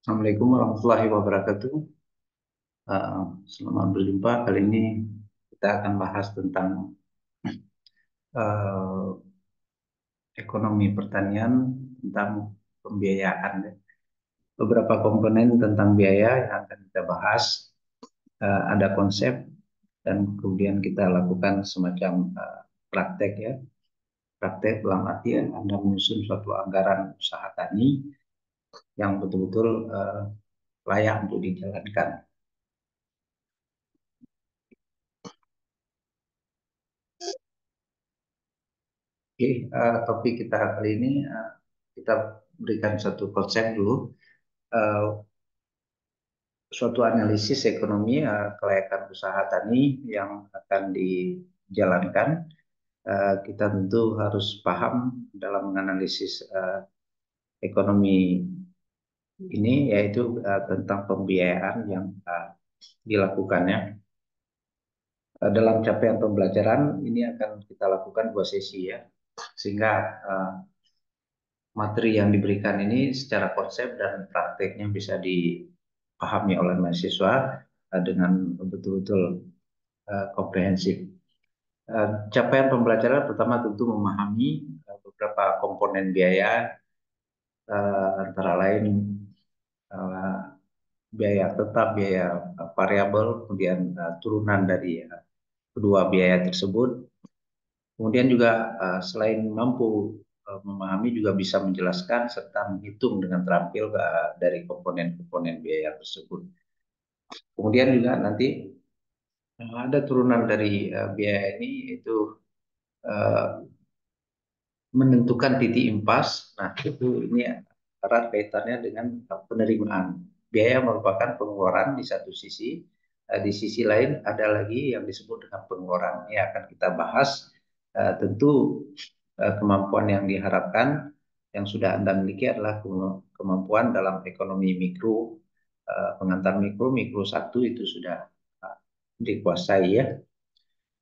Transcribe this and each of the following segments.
Assalamualaikum warahmatullahi wabarakatuh. Selamat berjumpa. Kali ini kita akan bahas tentang eh, ekonomi pertanian, tentang pembiayaan. Beberapa komponen tentang biaya yang akan kita bahas. Ada konsep dan kemudian kita lakukan semacam praktek ya. Praktek dalam artian Anda menyusun suatu anggaran usaha tani yang betul-betul layak untuk dijalankan. Oke, topik kita kali ini kita berikan satu konsep dulu, eh, suatu analisis ekonomi kelayakan usaha tani yang akan dijalankan. Kita tentu harus paham dalam menganalisis ekonomi ini, yaitu tentang pembiayaan yang dilakukannya. Dalam capaian pembelajaran ini akan kita lakukan 2 sesi ya, sehingga materi yang diberikan ini secara konsep dan prakteknya bisa dipahami oleh mahasiswa dengan betul-betul komprehensif. Capaian pembelajaran pertama tentu memahami beberapa komponen biaya, antara lain uh, biaya tetap, biaya variabel, kemudian turunan dari kedua biaya tersebut. Kemudian juga selain mampu memahami, juga bisa menjelaskan serta menghitung dengan terampil dari komponen-komponen biaya tersebut. Kemudian juga nanti ada turunan dari biaya ini, yaitu menentukan titik impas. Nah, itu ini erat kaitannya dengan penerimaan. Biaya merupakan pengeluaran di satu sisi, di sisi lain ada lagi yang disebut dengan pengeluaran. Ini akan kita bahas. Tentu kemampuan yang diharapkan yang sudah Anda miliki adalah kemampuan dalam ekonomi mikro, pengantar mikro, mikro satu itu sudah dikuasai ya.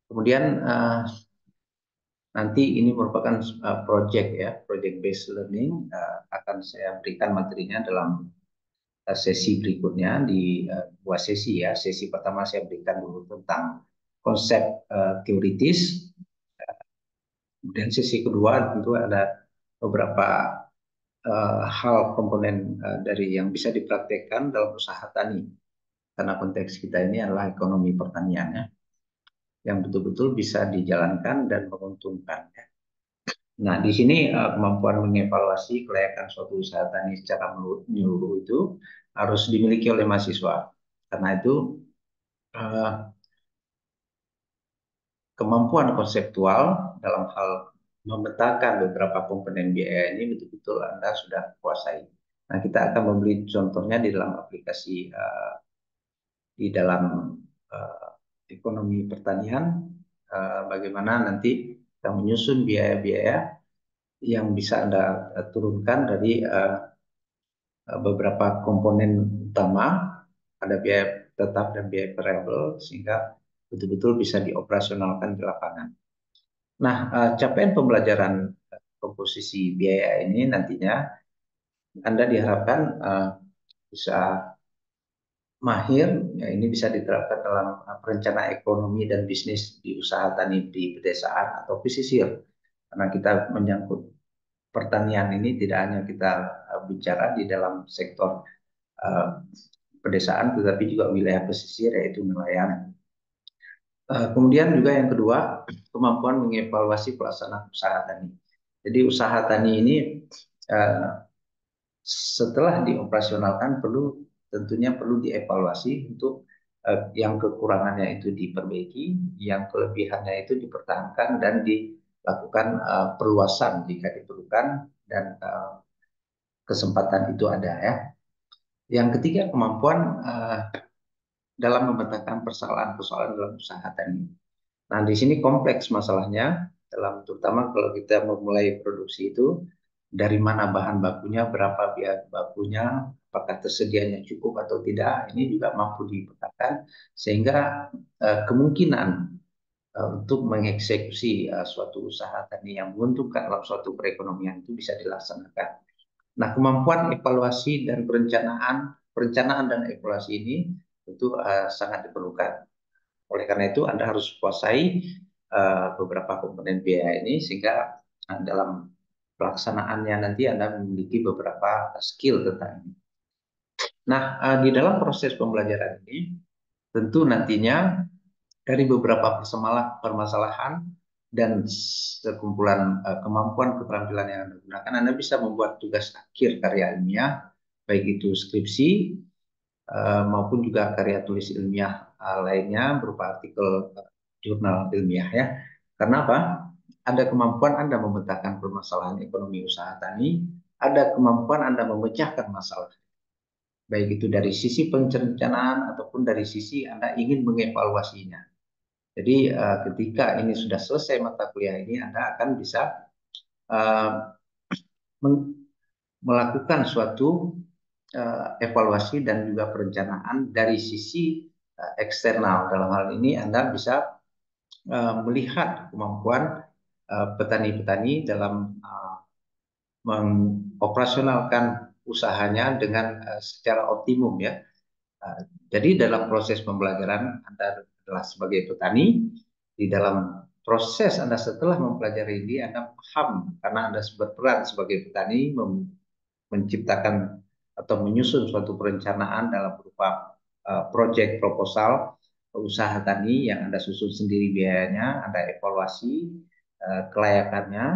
Kemudian nanti ini merupakan project ya, project based learning, akan saya berikan materinya dalam sesi berikutnya di 2 sesi ya. Sesi pertama saya berikan dulu tentang konsep teoritis, kemudian sesi kedua tentu ada beberapa hal komponen dari yang bisa dipraktekkan dalam usaha tani, karena konteks kita ini adalah ekonomi pertanian ya, yang betul-betul bisa dijalankan dan menguntungkan ya. Nah, di sini kemampuan mengevaluasi kelayakan suatu usaha tani secara menyeluruh itu harus dimiliki oleh mahasiswa. Karena itu eh, kemampuan konseptual dalam hal memetakan beberapa komponen biaya ini betul-betul Anda sudah kuasai. Nah, kita akan memberi contohnya di dalam aplikasi di dalam eh, ekonomi pertanian, bagaimana nanti kita menyusun biaya-biaya yang bisa Anda turunkan dari beberapa komponen utama, ada biaya tetap dan biaya variabel, sehingga betul-betul bisa dioperasionalkan di lapangan. Nah, capaian pembelajaran komposisi biaya ini nantinya Anda diharapkan bisa mahir, ya ini bisa diterapkan dalam perencanaan ekonomi dan bisnis di usaha tani di pedesaan atau pesisir. Karena kita menyangkut pertanian ini tidak hanya kita bicara di dalam sektor uh, pedesaan, tetapi juga wilayah pesisir, yaitu nelayan. Kemudian juga yang kedua, kemampuan mengevaluasi pelaksanaan usaha tani. Jadi usaha tani ini uh, setelah dioperasionalkan tentunya perlu dievaluasi untuk yang kekurangannya itu diperbaiki, yang kelebihannya itu dipertahankan dan dilakukan perluasan jika diperlukan dan kesempatan itu ada ya. Yang ketiga, kemampuan dalam memetakan persoalan-persoalan dalam usaha tani. Nah, di sini kompleks masalahnya, dalam terutama kalau kita memulai produksi itu, dari mana bahan bakunya, berapa biaya bakunya, apakah tersedianya cukup atau tidak, ini juga mampu dipetakan, sehingga kemungkinan untuk mengeksekusi suatu usaha tani yang menguntungkan dalam suatu perekonomian itu bisa dilaksanakan. Nah, kemampuan evaluasi dan perencanaan dan evaluasi ini tentu sangat diperlukan. Oleh karena itu, Anda harus kuasai beberapa komponen biaya ini sehingga dalam pelaksanaannya nanti Anda memiliki beberapa skill tentang ini. Nah, di dalam proses pembelajaran ini tentu nantinya dari beberapa permasalahan dan sekumpulan kemampuan keterampilan yang Anda gunakan, Anda bisa membuat tugas akhir karya ilmiah, baik itu skripsi maupun juga karya tulis ilmiah lainnya berupa artikel jurnal ilmiah ya. Karena apa? Ada kemampuan Anda memetakan permasalahan ekonomi usaha tani, ada kemampuan Anda memecahkan masalah, baik itu dari sisi perencanaan ataupun dari sisi Anda ingin mengevaluasinya. Jadi ketika ini sudah selesai mata kuliah ini, Anda akan bisa uh, melakukan suatu evaluasi dan juga perencanaan dari sisi eksternal. Dalam hal ini Anda bisa melihat kemampuan petani-petani dalam mengoperasionalkan usahanya dengan secara optimum ya. Jadi dalam proses pembelajaran Anda adalah sebagai petani, di dalam proses Anda setelah mempelajari ini Anda paham karena Anda berperan sebagai petani menciptakan atau menyusun suatu perencanaan dalam berupa proyek proposal usaha tani yang Anda susun sendiri biayanya, Anda evaluasi kelayakannya,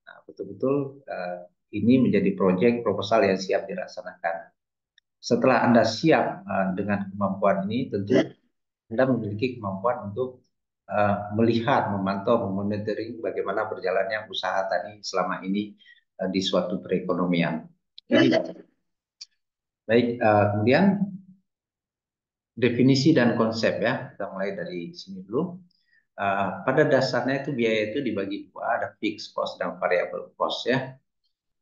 nah, betul-betul ini menjadi proyek proposal yang siap dilaksanakan. Setelah Anda siap dengan kemampuan ini, tentu Anda memiliki kemampuan untuk melihat, memantau, memonitoring bagaimana berjalannya usaha tani selama ini di suatu perekonomian. Ini baik, kemudian definisi dan konsep ya, kita mulai dari sini dulu. Pada dasarnya itu biaya itu dibagi dua, ada fixed cost dan variable cost ya.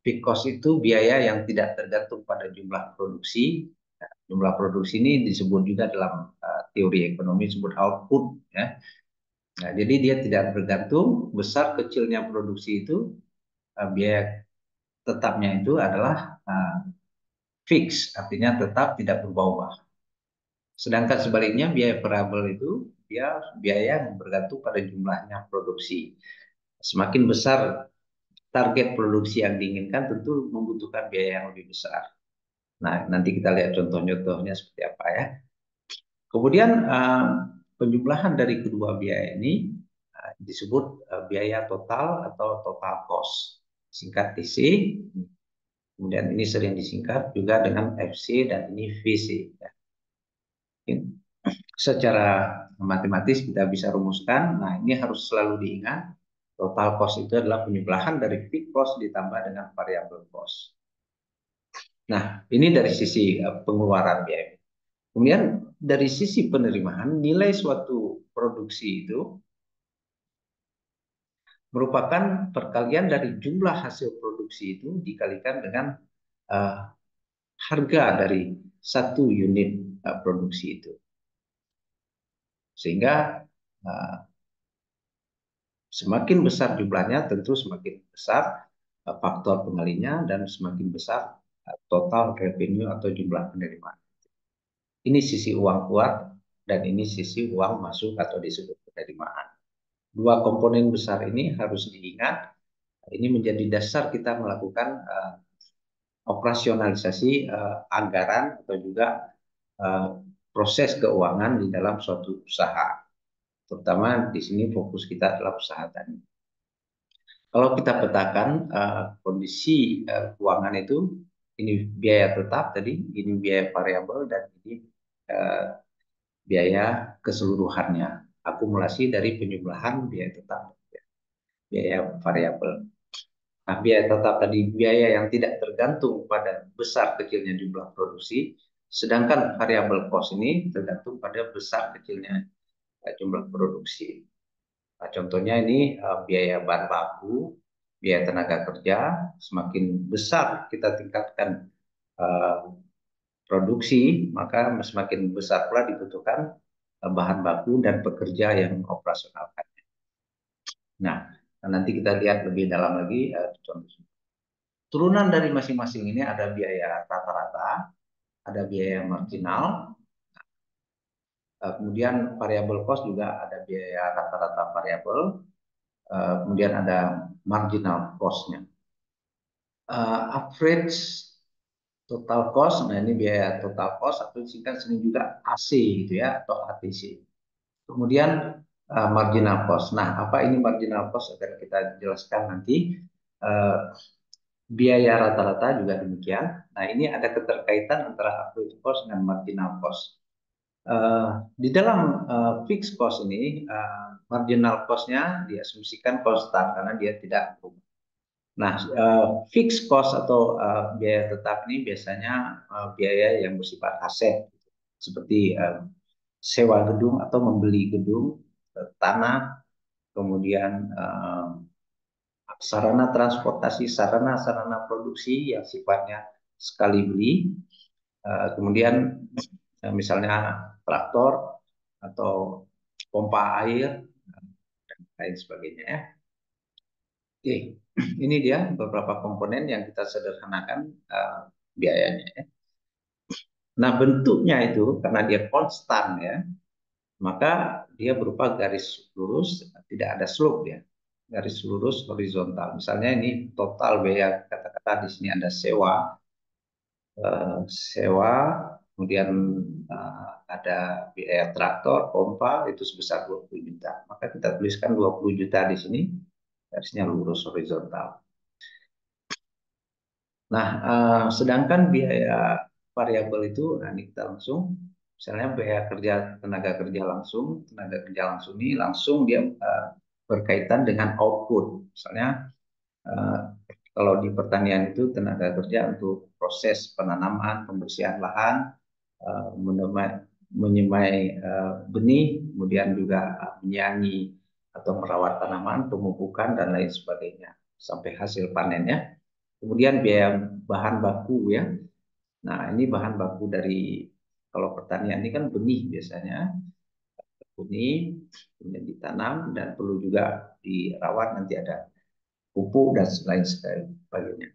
Fixed cost itu biaya yang tidak tergantung pada jumlah produksi. Jumlah produksi ini disebut juga dalam teori ekonomi disebut output ya. Nah, jadi dia tidak bergantung besar kecilnya produksi itu, biaya tetapnya itu adalah fix, artinya tetap tidak berubah-ubah. Sedangkan sebaliknya biaya variabel itu dia biaya yang bergantung pada jumlahnya produksi. Semakin besar target produksi yang diinginkan tentu membutuhkan biaya yang lebih besar. Nah, nanti kita lihat contoh-contohnya seperti apa ya. Kemudian penjumlahan dari kedua biaya ini disebut biaya total atau total cost. Singkat TC. Kemudian ini sering disingkat juga dengan FC dan ini VC. Ya. Secara matematis kita bisa rumuskan. Nah, ini harus selalu diingat. Total cost itu adalah penjumlahan dari fixed cost ditambah dengan variable cost. Nah, ini dari sisi pengeluaran biaya. Kemudian dari sisi penerimaan, nilai suatu produksi itu merupakan perkalian dari jumlah hasil produksi itu dikalikan dengan uh, harga dari satu unit produksi itu. Sehingga uh, semakin besar jumlahnya tentu semakin besar faktor pengalinya dan semakin besar total revenue atau jumlah penerimaan. Ini sisi uang keluar dan ini sisi uang masuk atau disebut penerimaan. Dua komponen besar ini harus diingat. Ini menjadi dasar kita melakukan operasionalisasi anggaran atau juga proses keuangan di dalam suatu usaha. Terutama di sini fokus kita adalah usaha tani. Kalau kita petakan kondisi keuangan itu, ini biaya tetap tadi, ini biaya variabel dan ini biaya keseluruhannya. Akumulasi dari penjumlahan biaya tetap, biaya variabel. Nah, biaya tetap tadi biaya yang tidak tergantung pada besar kecilnya jumlah produksi, sedangkan variabel cost ini tergantung pada besar kecilnya jumlah produksi. Nah, contohnya ini biaya bahan baku, biaya tenaga kerja, semakin besar kita tingkatkan produksi, maka semakin besar pula dibutuhkan bahan baku dan pekerja yang operasionalkan. Nah, nanti kita lihat lebih dalam lagi contoh. turunan dari masing-masing ini ada biaya rata-rata, ada biaya marginal, kemudian variable cost juga ada biaya rata-rata variabel, kemudian ada marginal cost-nya. Average total cost, nah ini biaya total cost atau disingkat sering juga AC gitu ya, atau ATC. Kemudian marginal cost. Nah, apa ini marginal cost akan kita jelaskan nanti. Uh, Biaya rata-rata juga demikian. Nah, ini ada keterkaitan antara average cost dan marginal cost. Di dalam fixed cost ini, marginal cost-nya diasumsikan konstan karena dia tidak berubah. Nah, fixed cost atau biaya tetap ini biasanya biaya yang bersifat aset, seperti sewa gedung atau membeli gedung, tanah, kemudian sarana transportasi, sarana-sarana produksi yang sifatnya sekali beli, kemudian misalnya traktor atau pompa air dan lain sebagainya ya. Oke, ini dia beberapa komponen yang kita sederhanakan biayanya ya. Nah, bentuknya itu karena dia konstan ya, maka dia berupa garis lurus, tidak ada slope ya. Garis lurus horizontal. Misalnya ini total biaya, kata-kata di sini ada sewa, sewa, kemudian ada biaya traktor, pompa itu sebesar 20 juta. Maka kita tuliskan 20 juta di sini, garisnya lurus horizontal. Nah, sedangkan biaya variabel itu, nah ini kita langsung, misalnya biaya kerja tenaga kerja langsung, tenaga kerja langsung ini langsung dia berkaitan dengan output. Misalnya eh, kalau di pertanian itu tenaga kerja untuk proses penanaman, pembersihan lahan, menyemai benih, kemudian juga menyiangi atau merawat tanaman, pemupukan dan lain sebagainya sampai hasil panennya. Kemudian biaya bahan baku ya. Nah, ini bahan baku dari kalau pertanian ini kan benih biasanya, benih kemudian ditanam dan perlu juga dirawat, nanti ada pupuk dan lain sebagainya.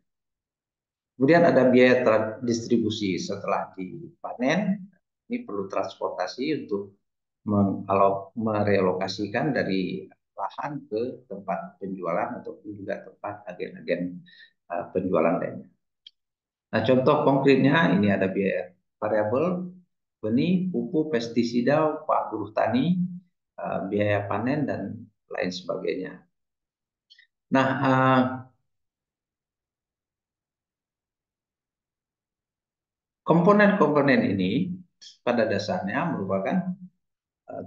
Kemudian ada biaya distribusi setelah dipanen, ini perlu transportasi untuk kalau merelokasikan dari lahan ke tempat penjualan ataupun juga tempat agen-agen penjualan lainnya. Nah, contoh konkretnya ini ada biaya variabel, benih, pupuk, pestisida, upah buruh tani, biaya panen dan lain sebagainya. Nah, komponen-komponen ini pada dasarnya merupakan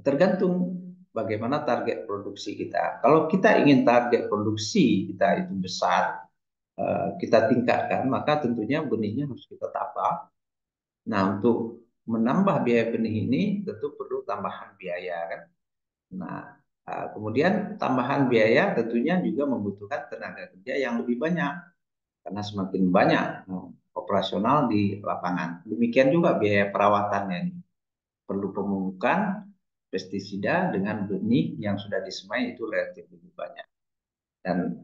tergantung bagaimana target produksi kita. Kalau kita ingin target produksi kita itu besar, kita tingkatkan, maka tentunya benihnya harus kita tambah. Nah, untuk menambah biaya benih ini tentu perlu tambahan biaya kan. Nah, kemudian tambahan biaya tentunya juga membutuhkan tenaga kerja yang lebih banyak karena semakin banyak operasional di lapangan. Demikian juga biaya perawatannya. Perlu pemupukan pestisida dengan benih yang sudah disemai itu relatif lebih banyak. Dan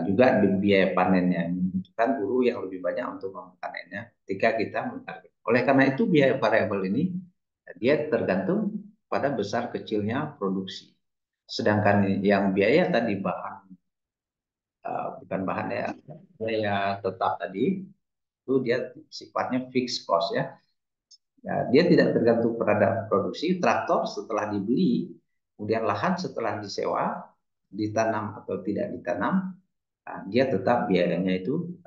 juga biaya panennya membutuhkan buruh yang lebih banyak untuk memanennya ketika kita mentarget. Oleh karena itu biaya variabel ini dia tergantung pada besar kecilnya produksi. Sedangkan yang biaya tadi bahan bukan bahan ya, biaya tetap tadi itu dia sifatnya fixed cost ya. Ya, dia tidak tergantung pada produksi. Traktor setelah dibeli, kemudian lahan setelah disewa, ditanam atau tidak ditanam, dia tetap biayanya itu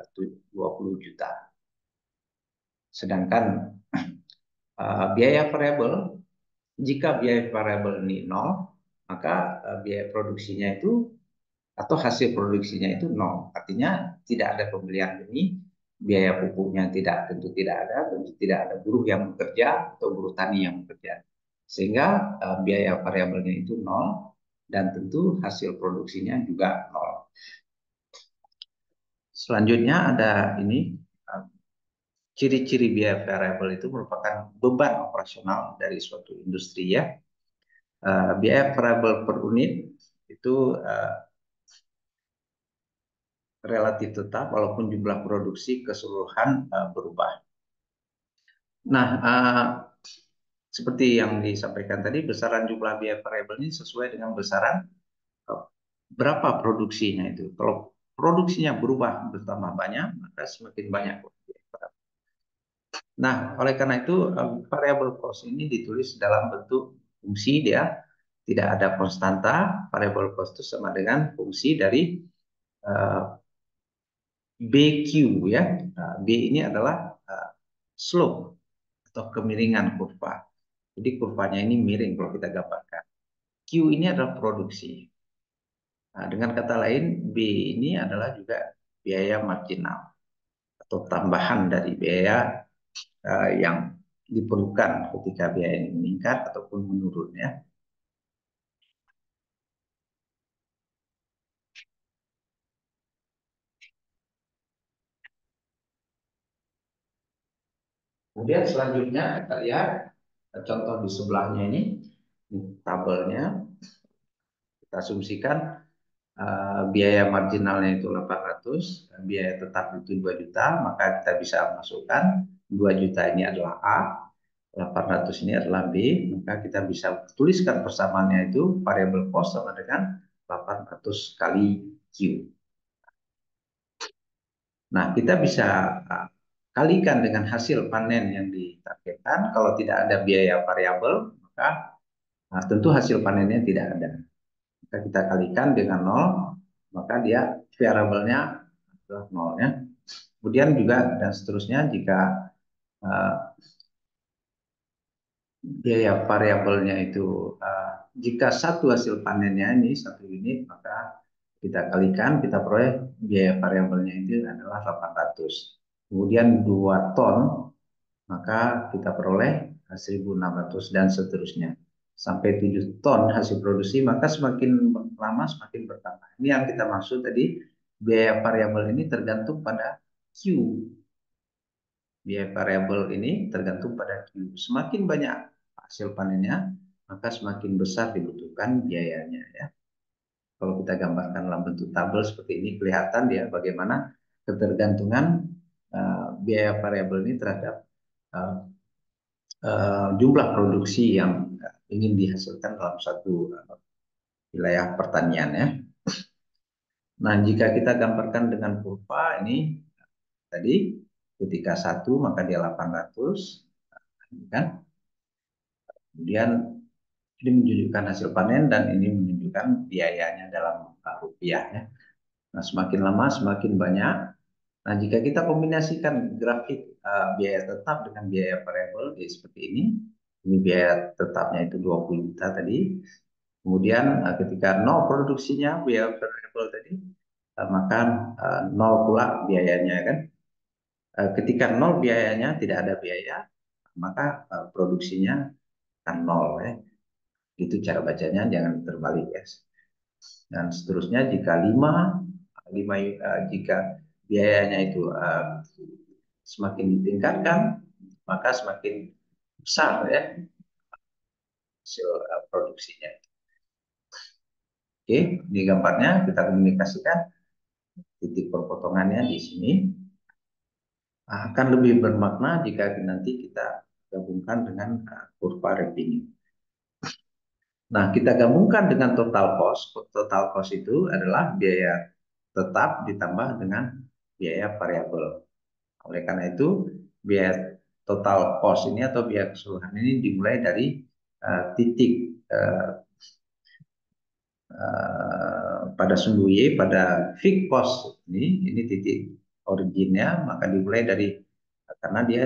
20 juta. Sedangkan biaya variabel, jika biaya variabel ini nol, maka biaya produksinya itu atau hasil produksinya itu nol. Artinya tidak ada pembelian benih, biaya pupuknya tentu tidak ada, tentu tidak ada buruh yang bekerja atau buruh tani yang bekerja. Sehingga biaya variabelnya itu nol dan tentu hasil produksinya juga nol. Selanjutnya ada ini ciri-ciri biaya variabel itu merupakan beban operasional dari suatu industri ya. Biaya variabel per unit itu relatif tetap walaupun jumlah produksi keseluruhan berubah. Nah, seperti yang disampaikan tadi, besaran jumlah biaya variabel ini sesuai dengan besaran eh, berapa produksinya itu. Kalau produksinya berubah bertambah banyak, maka semakin banyak. Nah, oleh karena itu variable cost ini ditulis dalam bentuk fungsi, dia tidak ada konstanta. Variable cost itu sama dengan fungsi dari eh, BQ ya. Nah, B ini adalah slope atau kemiringan kurva. Jadi kurvanya ini miring kalau kita gambarkan. Q ini adalah produksi. Nah, dengan kata lain, B ini adalah juga biaya marginal atau tambahan dari biaya yang diperlukan ketika biaya ini meningkat ataupun menurun ya. Kemudian selanjutnya kita lihat contoh di sebelahnya ini tabelnya. Kita asumsikan biaya marginalnya itu 800, biaya tetap itu 2 juta, maka kita bisa masukkan 2 juta ini adalah A, 800 ini adalah B, maka kita bisa tuliskan persamaannya itu variable cost sama dengan 800 kali Q. Nah, kita bisa kalikan dengan hasil panen yang ditargetkan. Kalau tidak ada biaya variabel, maka tentu hasil panennya tidak ada. Maka kita kalikan dengan 0, maka dia variabelnya adalah 0 ya. Kemudian juga dan seterusnya jika uh, biaya variabelnya itu jika satu hasil panennya ini 1 unit, maka kita kalikan, kita peroleh biaya variabelnya itu adalah 800. Kemudian 2 ton, maka kita peroleh 1.600 dan seterusnya. Sampai 7 ton hasil produksi, maka semakin lama semakin bertambah. Ini yang kita maksud tadi, biaya variabel ini tergantung pada Q. Biaya variabel ini tergantung pada Q. Semakin banyak hasil panennya, maka semakin besar dibutuhkan biayanya ya. Kalau kita gambarkan dalam bentuk tabel seperti ini, kelihatan ya bagaimana ketergantungan biaya variabel ini terhadap uh, jumlah produksi yang ingin dihasilkan dalam satu wilayah pertanian ya. Nah, jika kita gambarkan dengan kurva ini tadi ketika 1 maka dia 800 kan. Kemudian ini menunjukkan hasil panen dan ini menunjukkan biayanya dalam rupiah ya. Nah, semakin lama semakin banyak. Nah, jika kita kombinasikan grafik biaya tetap dengan biaya variabel seperti ini. Ini biaya tetapnya itu 20 juta tadi. Kemudian ketika nol produksinya biaya variabel tadi, maka nol pula biayanya kan. Ketika nol biayanya tidak ada biaya, maka produksinya akan nol ya. Itu cara bacanya, jangan terbalik ya. Dan seterusnya jika 5 jika biayanya itu semakin ditingkatkan, maka semakin besar ya hasil produksinya. Oke, di gambarnya kita komunikasikan titik perpotongannya di sini. Akan lebih bermakna jika nanti kita gabungkan dengan kurva revenue. Nah, kita gabungkan dengan total cost. Total cost itu adalah biaya tetap ditambah dengan biaya variabel. Oleh karena itu, biaya total cost ini atau biaya keseluruhan ini dimulai dari titik pada sumbu Y, pada fixed cost ini titik originnya, maka dimulai dari karena dia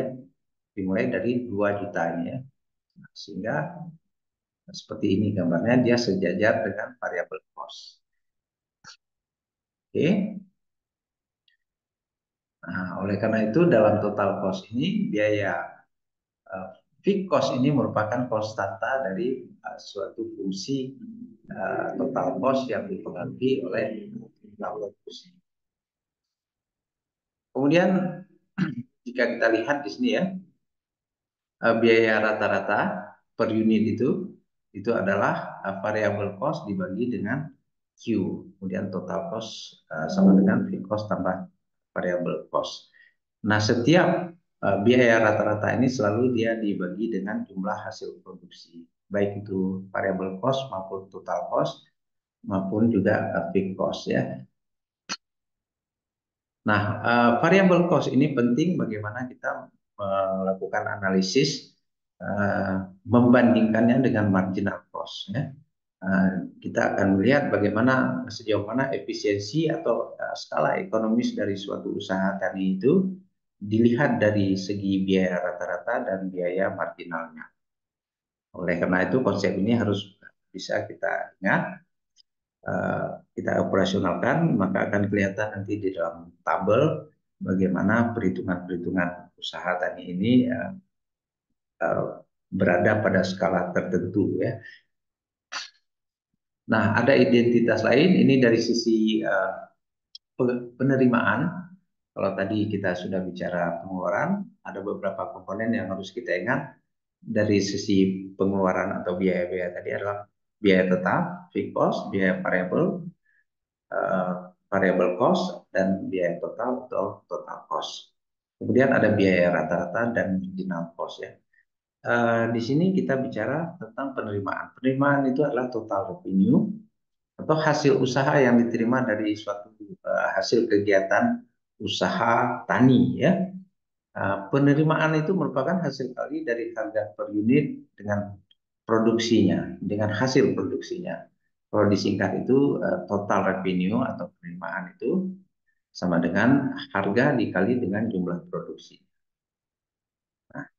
dimulai dari 2 juta ini ya. Sehingga seperti ini gambarnya, dia sejajar dengan variabel cost. Oke. Nah, oleh karena itu dalam total cost ini biaya fixed cost ini merupakan konstanta dari suatu fungsi total cost yang dipengaruhi oleh tabel fungsi. Kemudian jika kita lihat di sini ya, biaya rata-rata per unit itu adalah variable cost dibagi dengan Q, kemudian total cost sama dengan fixed cost tambah variable cost. Nah, setiap biaya rata-rata ini selalu dia dibagi dengan jumlah hasil produksi, baik itu variable cost maupun total cost maupun juga fixed cost ya. Nah, variable cost ini penting bagaimana kita melakukan analisis membandingkannya dengan marginal cost ya. Kita akan melihat bagaimana sejauh mana efisiensi atau skala ekonomis dari suatu usaha tadi itu dilihat dari segi biaya rata-rata dan biaya marginalnya. Oleh karena itu konsep ini harus bisa kita ingat, kita operasionalkan, maka akan kelihatan nanti di dalam tabel bagaimana perhitungan-perhitungan usaha tadi ini berada pada skala tertentu ya. Nah, ada identitas lain ini dari sisi penerimaan. Kalau tadi kita sudah bicara pengeluaran, ada beberapa komponen yang harus kita ingat dari sisi pengeluaran atau biaya-biaya tadi adalah biaya tetap, fixed cost, biaya eh, variable cost, dan biaya total atau total cost. Kemudian ada biaya rata-rata dan marginal cost ya. Di sini kita bicara tentang penerimaan. Penerimaan itu adalah total revenue atau hasil usaha yang diterima dari suatu hasil kegiatan usaha tani ya. Penerimaan itu merupakan hasil kali dari harga per unit dengan produksinya, dengan hasil produksinya. Kalau disingkat itu total revenue atau penerimaan itu sama dengan harga dikali dengan jumlah produksi. Nah,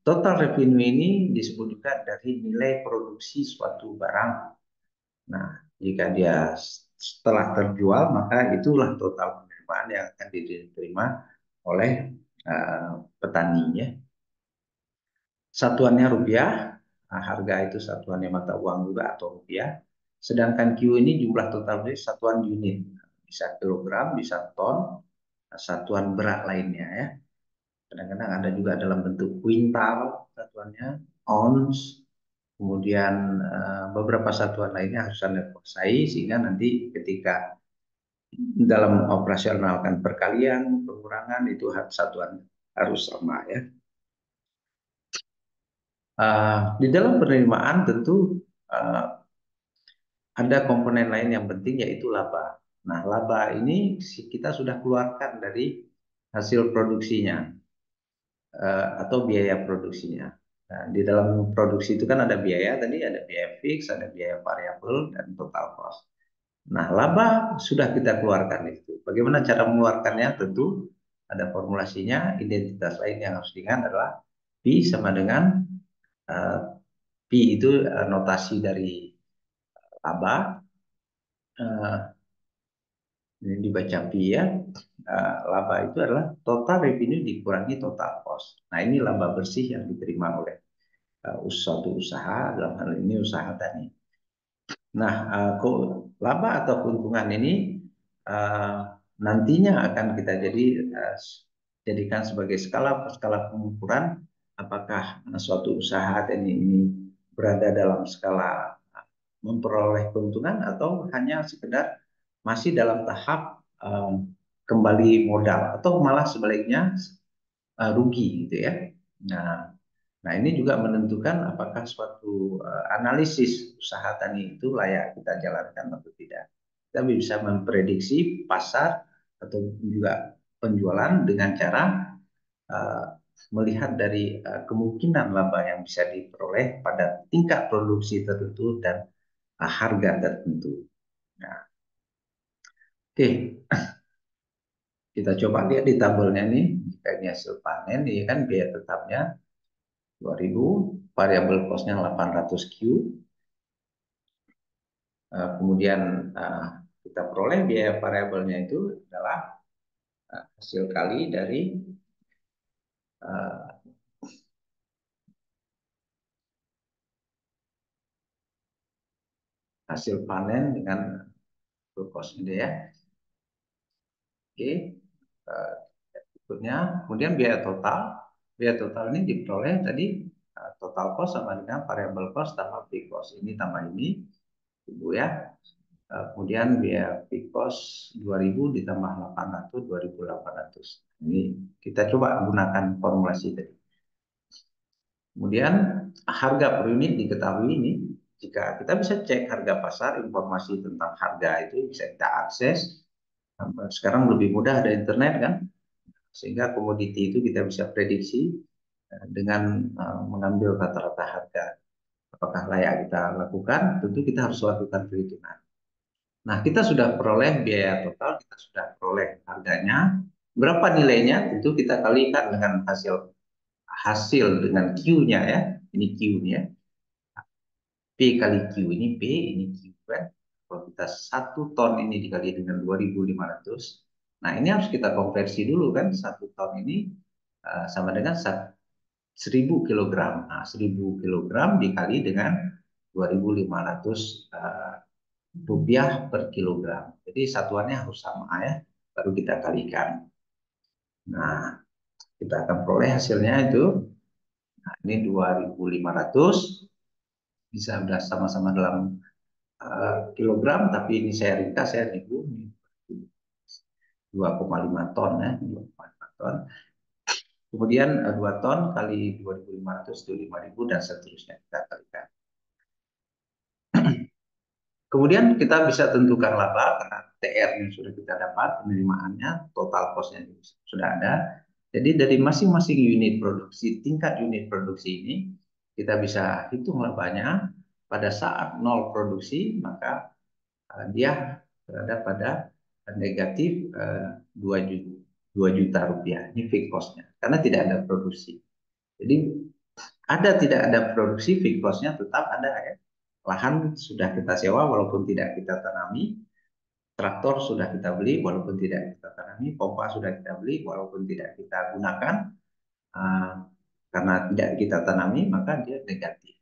total revenue ini disebut juga dari nilai produksi suatu barang. Nah, jika dia setelah terjual, maka itulah total penerimaan yang akan diterima oleh petaninya. Satuannya rupiah, harga itu satuannya mata uang juga atau rupiah. Sedangkan Q ini jumlah total satuan unit, bisa kilogram, bisa ton, satuan berat lainnya ya. Kadang-kadang ada juga dalam bentuk kuintal satuannya, ons, kemudian beberapa satuan lainnya harus Anda kuasai sehingga nanti ketika dalam operasionalkan perkalian, pengurangan itu satuan harus sama ya. Di dalam penerimaan tentu ada komponen lain yang penting yaitu laba. Nah, laba ini kita sudah keluarkan dari hasil produksinya atau biaya produksinya. Nah, di dalam produksi itu kan ada biaya tadi, ada biaya fix, ada biaya variabel dan total cost. Nah, laba sudah kita keluarkan itu. Bagaimana cara mengeluarkannya? Tentu ada formulasinya. Identitas lain yang harus diingat adalah P sama dengan P itu notasi dari laba. Ini dibaca P ya. Laba itu adalah total revenue dikurangi total cost. Nah, ini laba bersih yang diterima oleh suatu usaha, dalam hal ini usaha tani. Nah, laba atau keuntungan ini nantinya akan kita jadikan sebagai skala pengukuran apakah suatu usaha tani ini berada dalam skala memperoleh keuntungan atau hanya sekedar masih dalam tahap kembali modal atau malah sebaliknya rugi gitu ya. Nah, Nah, ini juga menentukan apakah suatu analisis usaha tani itu layak kita jalankan atau tidak. Kita bisa memprediksi pasar atau juga penjualan dengan cara melihat dari kemungkinan laba yang bisa diperoleh pada tingkat produksi tertentu dan harga tertentu. Nah, oke, kita coba lihat di tabelnya nih. Jika ini hasil panen, ini kan biaya tetapnya 2.000, variabel cost-nya 800 Q. Kemudian kita peroleh biaya variabelnya itu adalah hasil kali dari hasil panen dengan cost ini ya. Oke, berikutnya kemudian biaya total ini diperoleh tadi total cost sama dengan variable cost tambah fixed cost, ini tambah ini ibu ya. Kemudian biaya fixed cost 2.000 ditambah 800, 2.800. Ini kita coba gunakan formulasi tadi. Kemudian harga per unit diketahui ini. Jika kita bisa cek harga pasar, informasi tentang harga itu bisa kita akses. Sekarang lebih mudah ada internet kan, sehingga komoditi itu kita bisa prediksi dengan mengambil rata-rata harga. Apakah layak kita lakukan? Tentu kita harus lakukan perhitungan. Nah, kita sudah peroleh biaya total, kita sudah peroleh harganya. Berapa nilainya? Tentu kita kalikan dengan hasil dengan Q-nya ya. Ini Q-nya. P kali Q ini P, ini Q kan. Kalau kita 1 ton ini dikali dengan 2.500, nah ini harus kita konversi dulu kan. 1 ton ini sama dengan 1.000 kilogram. Nah, 1.000 kilogram dikali dengan 2.500 rupiah per kilogram. Jadi satuannya harus sama ya, baru kita kalikan. Nah, kita akan peroleh hasilnya itu. Nah, ini 2.500, bisa udah sama-sama dalam kilogram, tapi ini saya ringkas ya, ribu, 2,5 ton ya, 2,5 ton. Kemudian 2 ton kali 2.500 itu 5.000 dan seterusnya kita kalikan. Kemudian kita bisa tentukan laba karena TR yang sudah kita dapat, penerimaannya, total cost-nya sudah ada. Jadi dari masing-masing unit produksi, tingkat unit produksi ini, kita bisa hitung labanya. Pada saat nol produksi, maka dia berada pada negatif 2 juta rupiah. Ini fixed cost-nya, karena tidak ada produksi. Jadi tidak ada produksi, fixed cost-nya tetap ada ya. Lahan sudah kita sewa walaupun tidak kita tanami, traktor sudah kita beli walaupun tidak kita tanami, pompa sudah kita beli walaupun tidak kita gunakan, karena tidak kita tanami maka dia negatif.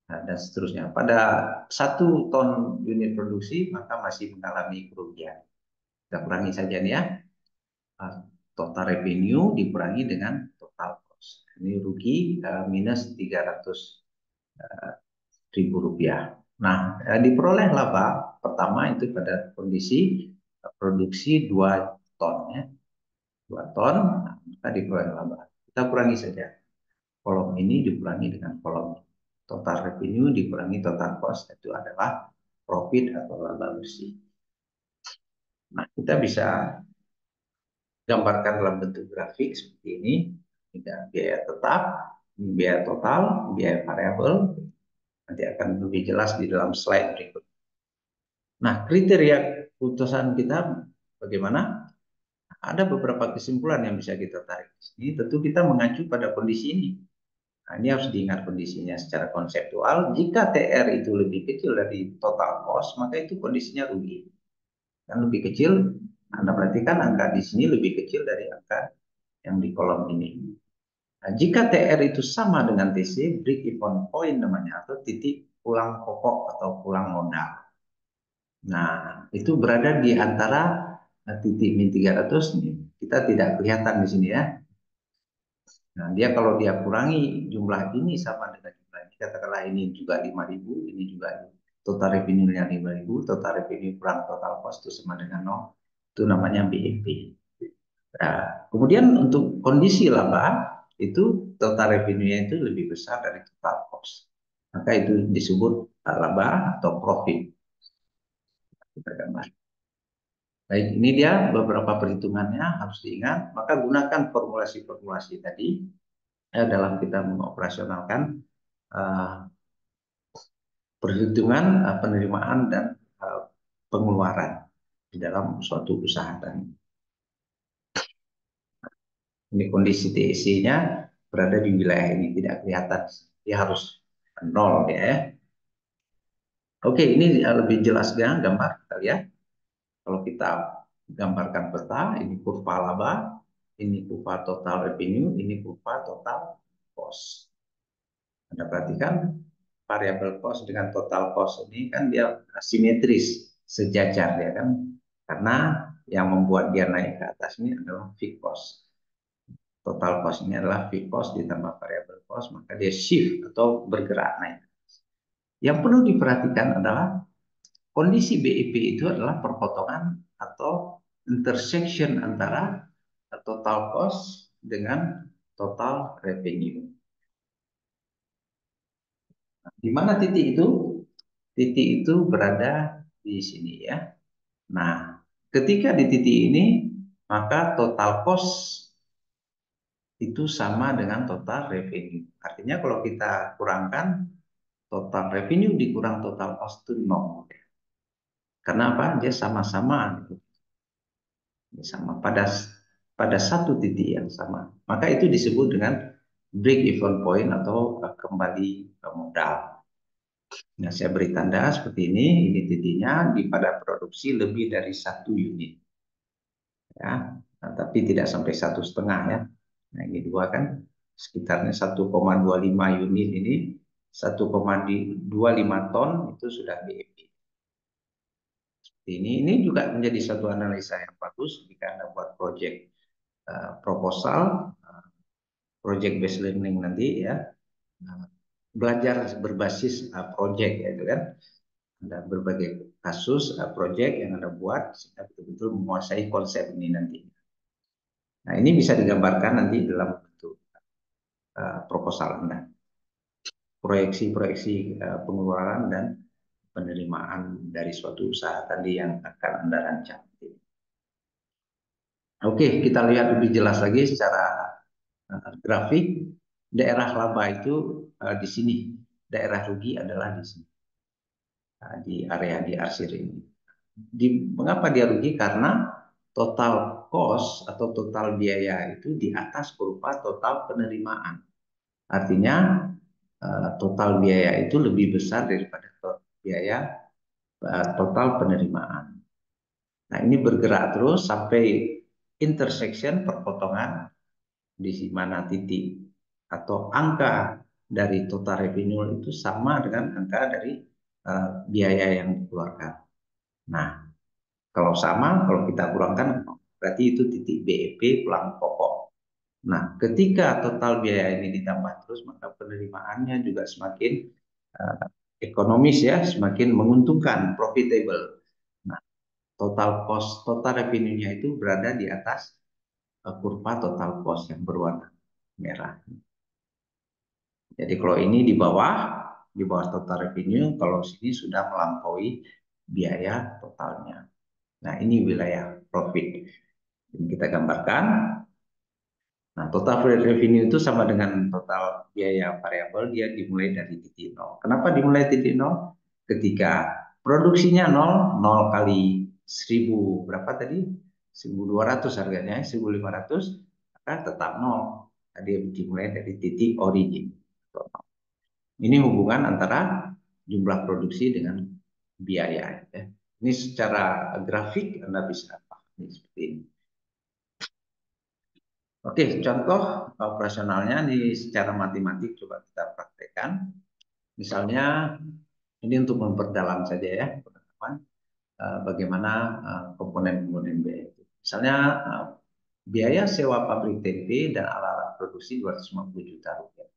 Nah, dan seterusnya. Pada 1 ton unit produksi maka masih mengalami kerugian. Kita kurangi saja nih ya. Total revenue dikurangi dengan total cost. Ini rugi minus 300.000 rupiah. Nah, diperoleh laba pertama itu pada kondisi produksi 2 ton ya. 2 ton, nah, maka diperoleh laba. Kita kurangi saja. Kolom ini dikurangi dengan kolom ini. Total revenue dikurangi total cost, itu adalah profit atau laba bersih. Nah, kita bisa gambarkan dalam bentuk grafik seperti ini. Ini biaya tetap, ini biaya total, biaya variabel. Nanti akan lebih jelas di dalam slide berikut. Nah, kriteria putusan kita bagaimana? Ada beberapa kesimpulan yang bisa kita tarik di sini. Tentu kita mengacu pada kondisi ini. Nah, ini harus diingat kondisinya secara konseptual. Jika TR itu lebih kecil dari total cost, maka itu kondisinya rugi. Dan lebih kecil, Anda perhatikan angka di sini lebih kecil dari angka yang di kolom ini. Nah, jika TR itu sama dengan TC, break even point namanya, atau titik pulang pokok atau pulang modal. Nah, itu berada di antara titik min 300 nih. Kita tidak kelihatan di sini ya. Nah, kalau dia kurangi jumlah ini sama dengan jumlah ini, katakanlah ini juga 5.000, ini juga total revenue-nya 5.000, total revenue kurang total cost itu sama dengan 0, itu namanya BEP. Nah, kemudian untuk kondisi laba, itu total revenue-nya itu lebih besar dari total cost. Maka itu disebut laba atau profit. Kita gambar. Baik, ini dia beberapa perhitungannya harus diingat. Maka gunakan formulasi-formulasi tadi dalam kita mengoperasionalkan perhitungan penerimaan dan pengeluaran di dalam suatu usaha tadi. Ini kondisi TEC-nya berada di wilayah ini, tidak kelihatan. Dia harus 0 ya. Oke, ini lebih jelas gambar kita lihat. Kalau kita gambarkan peta, ini kurva laba, ini kurva total revenue, ini kurva total cost. Anda perhatikan variabel cost dengan total cost ini kan dia simetris, sejajar ya kan. Karena yang membuat dia naik ke atas ini adalah fixed cost. Total cost ini adalah fixed cost ditambah variabel cost, maka dia shift atau bergerak naik. Yang perlu diperhatikan adalah kondisi BEP itu adalah perpotongan atau intersection antara total cost dengan total revenue. Di mana titik itu? Titik itu berada di sini ya. Nah, ketika di titik ini, maka total cost itu sama dengan total revenue. Artinya kalau kita kurangkan total revenue dikurang total cost itu 0. Karena apa? Dia sama-sama gitu. Sama pada satu titik yang sama. Maka itu disebut dengan break even point atau kembali ke modal. Nah, saya beri tanda seperti ini titiknya di pada produksi lebih dari 1 unit. Ya, nah, tapi tidak sampai 1,5 ya. Nah, ini dua kan sekitarnya 1,25 unit ini 1,25 ton itu sudah BEP. Ini juga menjadi satu analisa yang bagus jika Anda buat project proposal, project based learning nanti ya. Belajar berbasis project ya itu kan. Ada berbagai kasus project yang Anda buat sehingga betul-betul menguasai konsep ini nanti. Nah, ini bisa digambarkan nanti dalam bentuk proposal Anda. Proyeksi-proyeksi pengeluaran dan penerimaan dari suatu usaha tadi yang akan Anda rancang. Oke, kita lihat lebih jelas lagi secara grafik. Daerah laba itu di sini, daerah rugi adalah di sini, di area di arsir ini. Mengapa dia rugi? Karena total cost atau total biaya itu di atas kurva total penerimaan. Artinya total biaya itu lebih besar daripada biaya total penerimaan. Nah, ini bergerak terus sampai intersection perpotongan di mana titik atau angka dari total revenue itu sama dengan angka dari biaya yang dikeluarkan. Nah, kalau sama, kalau kita kurangkan, berarti itu titik BEP pulang pokok. Nah, ketika total biaya ini ditambah terus, maka penerimaannya juga semakin ekonomis ya, semakin menguntungkan, profitable. Nah, total cost, total revenue-nya itu berada di atas kurva total cost yang berwarna merah. Jadi kalau ini di bawah total revenue, kalau sini sudah melampaui biaya totalnya. Nah, ini wilayah profit. Ini kita gambarkan. Nah, total revenue itu sama dengan total biaya variabel, dia dimulai dari titik nol. Kenapa dimulai titik nol? Ketika produksinya nol, nol kali 1000 berapa tadi? 1.200 harganya, 1.500, maka tetap nol. Tadi dimulai dari titik origin. Ini hubungan antara jumlah produksi dengan biaya. Ya. Ini secara grafik Anda bisa pahami seperti ini. Oke, contoh operasionalnya di secara matematik coba kita praktekkan. Misalnya ini untuk memperdalam saja ya, teman-teman, bagaimana komponen-komponen biaya itu. Misalnya biaya sewa pabrik tempe dan alat-alat produksi 250 juta rupiah.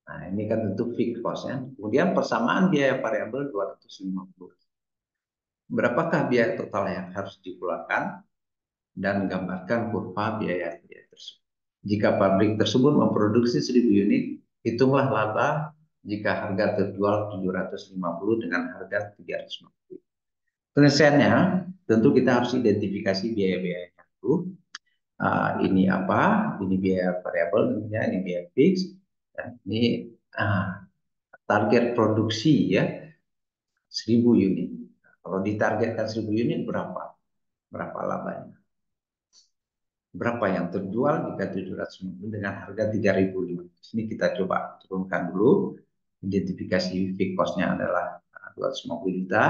Nah, ini kan tentu fixed cost ya. Kemudian persamaan biaya variabel 250. Berapakah biaya total yang harus dikeluarkan dan gambarkan kurva biaya tersebut. Jika pabrik tersebut memproduksi 1.000 unit, hitunglah laba jika harga terjual 750 dengan harga 350. Penyelesaiannya, tentu kita harus identifikasi biaya-biayanya dulu. Ini apa? Ini biaya variabel, ini biaya fix, dan ini target produksi ya 1.000 unit. Kalau ditargetkan 1.000 unit berapa? Berapa labanya? Berapa yang terjual jika 750 dengan harga 3.500. Ini kita coba turunkan dulu. Identifikasi fixed cost-nya adalah 250 juta,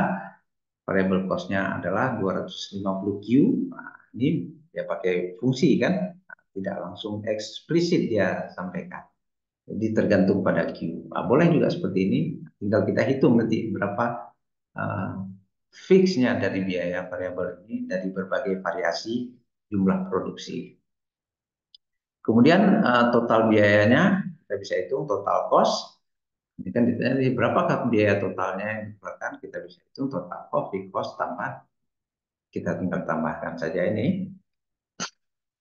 variable cost-nya adalah 250 Q. Nah, ini dia pakai fungsi kan, tidak langsung eksplisit dia sampaikan. Jadi tergantung pada Q. Nah, boleh juga seperti ini, tinggal kita hitung nanti berapa fixnya dari biaya variabel ini dari berbagai variasi jumlah produksi. Kemudian total biayanya kita bisa hitung total cost Ini kan ditanya nih, berapakah biaya totalnya yang dikeluarkan? Kita bisa hitung total cost, fixed cost tambah, kita tinggal tambahkan saja ini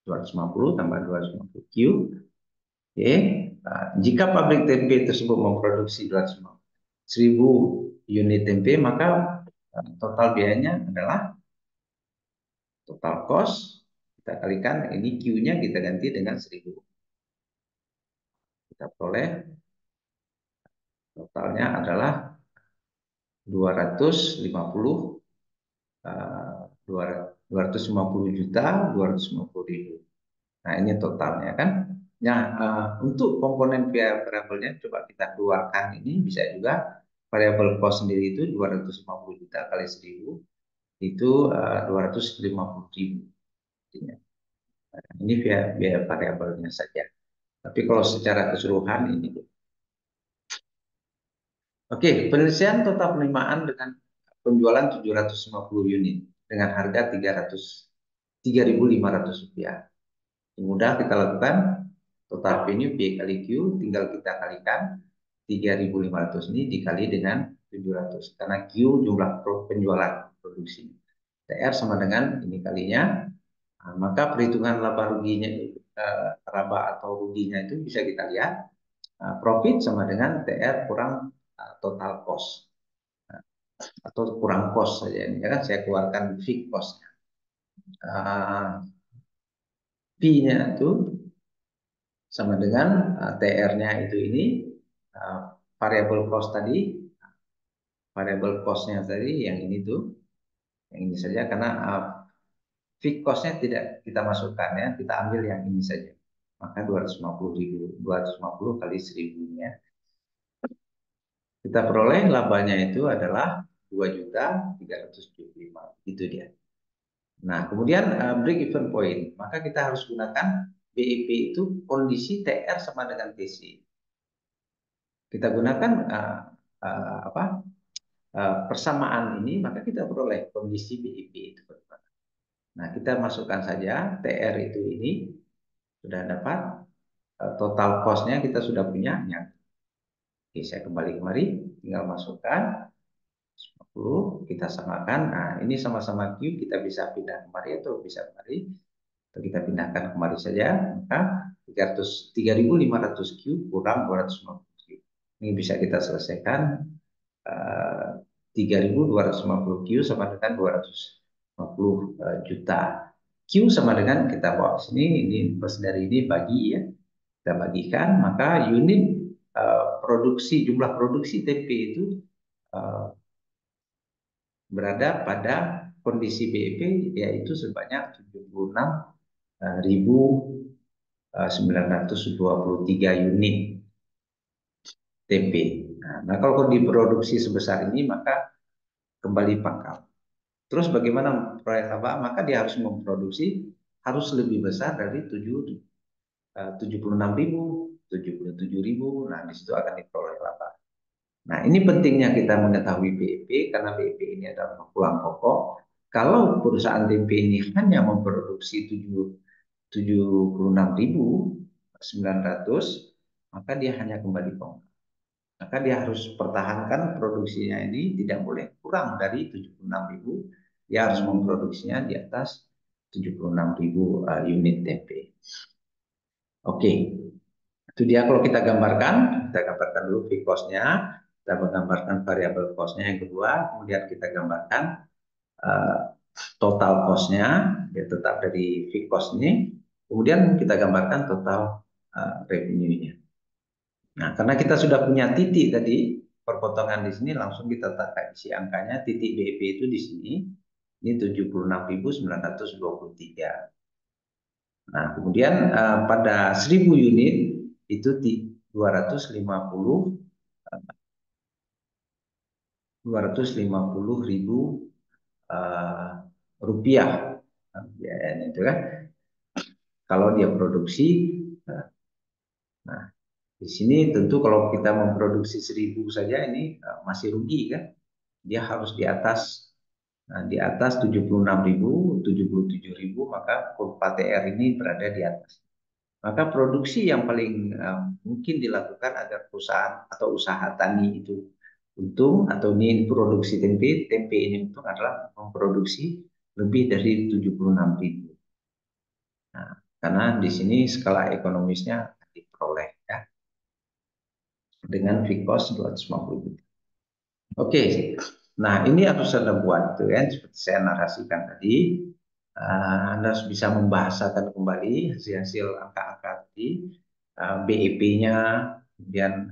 250 tambah 250 Q. Oke. Nah, jika pabrik tempe tersebut memproduksi 1.000 unit tempe, maka total biayanya adalah total cost, kita kalikan ini Q-nya kita ganti dengan 1.000. Kita peroleh totalnya adalah 250 250 juta 250 ribu. Nah, ini totalnya kan. Nah, untuk komponen biaya variabelnya coba kita keluarkan, ini bisa juga variabel cost sendiri itu 250 juta kali 1.000 itu 250 ribu. Ini biaya variabelnya saja. Tapi kalau secara keseluruhan ini. Oke, penyelesaian total penerimaan dengan penjualan 750 unit dengan harga 3.500 rupiah. Mudah kita lakukan total revenue P kali Q, tinggal kita kalikan 3.500 ini dikali dengan 700 karena Q jumlah penjualan produksi. TR sama dengan ini kalinya. Nah, maka perhitungan laba ruginya, laba atau ruginya itu bisa kita lihat. Profit sama dengan TR kurang total cost, atau kurang cost saja ini, ya kan saya keluarkan fixed cost. P-nya itu sama dengan TR-nya itu ini, variable cost tadi, variable cost-nya tadi yang ini tuh, yang ini saja karena fixed cost-nya tidak kita masukkan ya, kita ambil yang ini saja. Maka 250 ribu, 250 kali 1.000-nya. Kita peroleh labanya itu adalah 2.375. Itu dia. Nah, kemudian break even point. Maka kita harus gunakan BEP itu kondisi TR sama dengan TC. Kita gunakan apa, persamaan ini, maka kita peroleh kondisi BEP itu. Nah, kita masukkan saja TR itu ini, sudah dapat total cost-nya kita sudah punya. Oke, saya kembali kemari, tinggal masukkan 10, kita samakan. Nah, ini sama-sama Q, kita bisa pindah kemari atau bisa kemari, atau kita pindahkan kemari saja. Maka 3.500 Q kurang 250 Q. Ini bisa kita selesaikan. 3.250 Q sama dengan 250 juta. Q sama dengan, kita bawa sini, ini plus dari ini bagi ya, kita bagikan, maka unit produksi, jumlah produksi TP itu berada pada kondisi BEP yaitu sebanyak 76.923 unit TP. Nah, kalau diproduksi sebesar ini maka kembali pangkal. Terus bagaimana proyek laba? Maka dia harus memproduksi harus lebih besar dari 76.000, 77.000. Nah, di situ akan diperoleh laba. Nah, ini pentingnya kita mengetahui BEP karena BEP ini adalah pulang pokok. Kalau perusahaan tempe ini hanya memproduksi 76.900, maka dia hanya kembali pokok. Maka dia harus pertahankan produksinya ini tidak boleh kurang dari 76.000. Dia harus memproduksinya di atas 76.000 unit tempe. Oke, itu dia kalau kita gambarkan dulu fixed cost-nya, kita menggambarkan variable cost-nya yang kedua, kemudian kita gambarkan total cost-nya, ya tetap dari fixed cost ini, kemudian kita gambarkan total revenue-nya. Nah, karena kita sudah punya titik tadi, perpotongan di sini langsung kita tata isi angkanya, titik BEP itu di sini, ini 76.923. Nah, kemudian pada 1.000 unit itu 250 ribu rupiah. Ya, itu kan. Kalau dia produksi, nah di sini tentu kalau kita memproduksi 1.000 saja ini masih rugi kan. Dia harus di atas 76.000, 77.000, maka kurva TR ini berada di atas. Maka produksi yang paling mungkin dilakukan agar perusahaan atau usaha tani itu untung atau ini produksi tempe, tempe ini untung adalah memproduksi lebih dari 76.000. Nah, karena di sini skala ekonomisnya diperoleh ya dengan fixed cost 250 juta. Oke, nah ini harus Anda buat itu ya, seperti saya narasikan tadi. Anda harus bisa membahasakan kembali hasil-hasil angka-angka tadi, BEP-nya, kemudian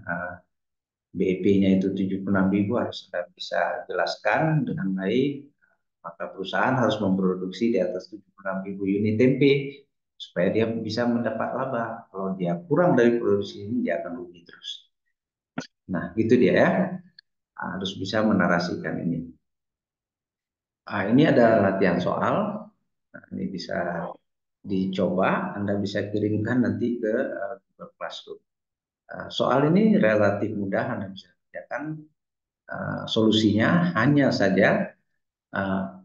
BEP-nya itu 76.000 harus Anda bisa jelaskan dengan baik. Maka perusahaan harus memproduksi di atas 76.000 unit tempe supaya dia bisa mendapat laba. Kalau dia kurang dari produksi ini, dia akan rugi terus. Nah, gitu dia ya. Harus bisa menarasikan ini. Ini ada latihan soal. Nah, ini bisa dicoba. Anda bisa kirimkan nanti ke Google Classroom. Soal ini relatif mudah Anda bisa kerjakan. Solusinya hanya saja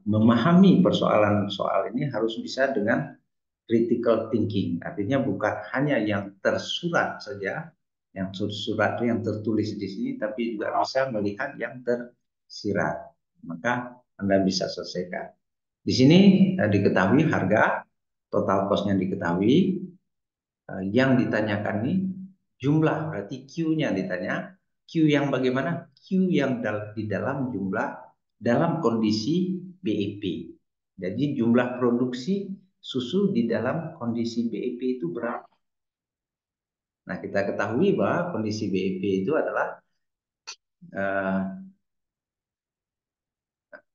memahami persoalan soal ini harus bisa dengan critical thinking. Artinya bukan hanya yang tersurat saja, yang tersurat yang tertulis di sini, tapi juga bisa melihat yang tersirat. Maka Anda bisa selesaikan. Di sini diketahui harga, total cost-nya diketahui, yang ditanyakan ini jumlah, berarti Q-nya ditanya. Q yang bagaimana? Q yang di dalam jumlah, dalam kondisi BEP. Jadi jumlah produksi susu di dalam kondisi BEP itu berapa? Nah, kita ketahui bahwa kondisi BEP itu adalah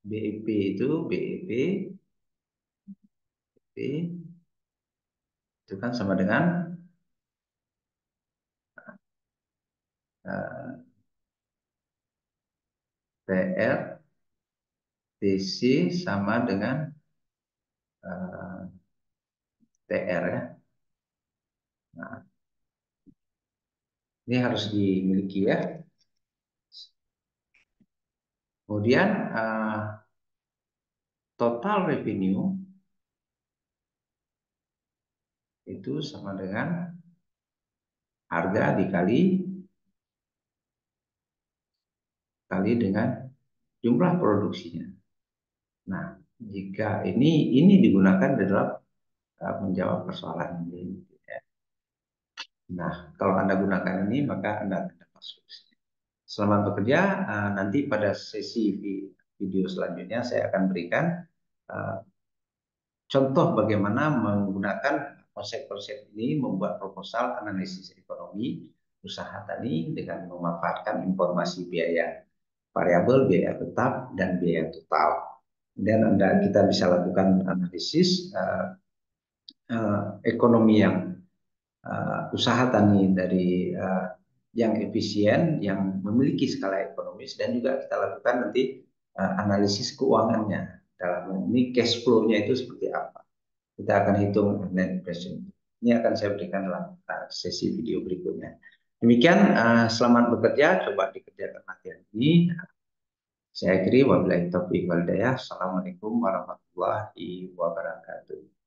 BEP itu BEP itu kan sama dengan eh, TR TC sama dengan TR ya. Nah, ini harus dimiliki ya. Kemudian total revenue itu sama dengan harga dikali dengan jumlah produksinya. Nah, jika ini digunakan dalam menjawab persoalan ini. Nah, kalau Anda gunakan ini, maka Anda akan dapat solusinya. Selamat bekerja. Nanti pada sesi video selanjutnya saya akan berikan uh, contoh bagaimana menggunakan konsep-konsep ini membuat proposal analisis ekonomi usaha tani dengan memanfaatkan informasi biaya variabel, biaya tetap, dan biaya total. Dan kita bisa lakukan analisis ekonomi yang usaha tani dari yang efisien, yang memiliki skala ekonomis, dan juga kita lakukan nanti analisis keuangannya. Dalam ini cash flow-nya itu seperti apa. Kita akan hitung net present. Ini akan saya berikan dalam sesi video berikutnya. Demikian, selamat bekerja. Coba dikerjakan latihan ini. Saya akhiri wabillahi taufiq wal hidayah. Assalamualaikum warahmatullahi wabarakatuh.